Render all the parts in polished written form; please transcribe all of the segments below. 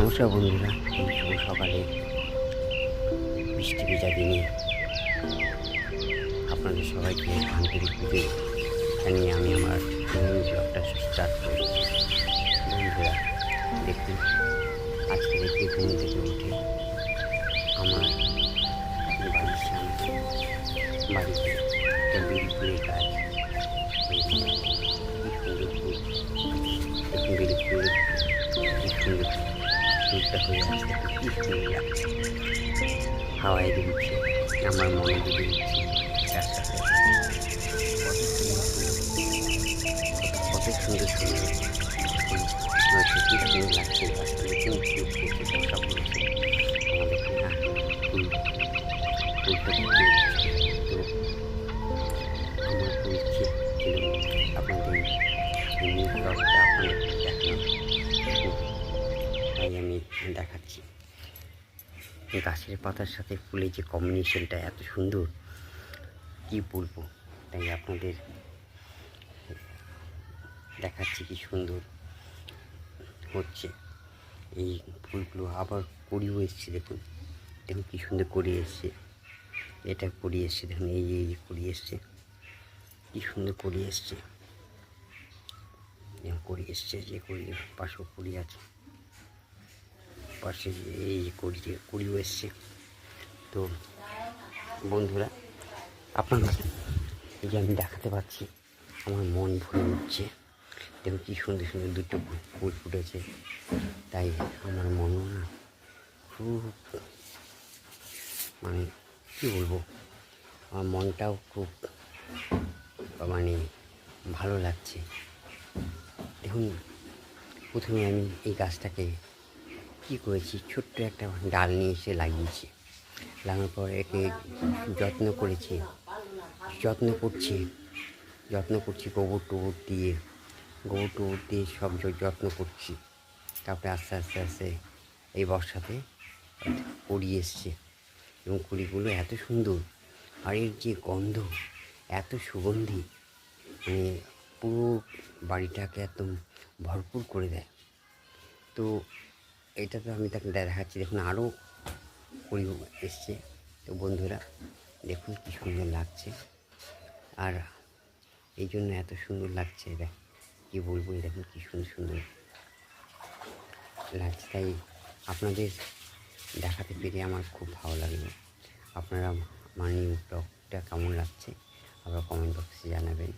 নমস্কার বন্ধুরা, এই শুভ সকালে বৃষ্টি ভেজা দিনে আপনাদের সবাইকে আন্তরিক প্রীতি জানিয়ে আমি আমার ব্লগটা স্টার্ট করেছি। বন্ধুরা দেখুন, আজকে দেখি ঘুম থেকে উঠে আমার বাড়ির সামনে বাড়িতে একটা বেল ফুলের গাছ হয়েছে। কী সুন্দর ফুল, দেখুন বেল ফুলের কী সুন্দর ফুলটা হয়ে আছে, কী সুন্দর লাগছে। হাওয়ায় দুলছে, আমার মনে দুলে উঠছে তার সাথে। কত সুন্দর সুন্দর ফুল হয়েছে, কী সুন্দর লাগছে। গাছটা নতুন ফুল ফুটেছে, বর্ষা পড়েছে আমাদের এখানে। ফুলটা ফুটে উঠছে, তো আমার খুব ইচ্ছে ছিল আপনাদের এই নিউ ব্লগটা আপনাদের দেখানো, তাই আমি দেখাচ্ছি। গাছের পাতার সাথে ফুলের যে কম্বিনেশনটা এত সুন্দর, কি বলবো। তাই আপনাদের দেখাচ্ছি কি সুন্দর হচ্ছে এই ফুলগুলো। আবার কড়িও এসছে, দেখুন দেখুন কী সুন্দর কড়ি এসছে। এটা কড়ি এসছে, দেখুন এই কড়ি এসছে, কী সুন্দর কড়ি এসছে। কড়ি এসছে, যে কড়ির পাশেও কড়ি আছে, পাশে এই কড়িও এসছে। তো বন্ধুরা, আপনাদের এই যে আমি দেখাতে পারছি, আমার মন ভরে উঠছে। দেখুন কী সুন্দর সুন্দর দুটো ফুল ফুটেছে, তাই আমার মনও না খুব, মানে কী বলবো, আমার মনটাও খুব মানে ভালো লাগছে। দেখুন, প্রথমে আমি এই গাছটাকে কী করেছি, ছোট্ট একটা ডাল নিয়ে এসে লাগিয়েছি। লাগানোর পর একে যত্ন করছি, গোবর টোবর দিয়ে সব যত্ন করছি। তারপরে আস্তে আস্তে আস্তে এই বর্ষাতে কুড়ি এসছে, এবং কুড়িগুলো এত সুন্দর, আর এর যে গন্ধ এত সুগন্ধি, মানে পুরো বাড়িটাকে একদম ভরপুর করে দেয়। তো এটা তো আমি তাকে দেখাচ্ছি, দেখুন আরও কুড়ি এসছে। তো বন্ধুরা দেখুন কী সুন্দর লাগছে, আর এই জন্য এত সুন্দর লাগছে, দেখ কী বলবো, দেখুন কী সুন্দর সুন্দর লাগছে। তাই আপনাদের দেখাতে পেরে আমার খুব ভালো লাগলো। আপনারা আমার নিউ ব্লগটা কেমন লাগছে আবার কমেন্ট বক্সে জানাবেন।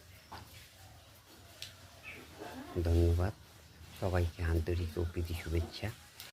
ধন্যবাদ সবাইকে, আন্তরিক ও প্রীতি শুভেচ্ছা।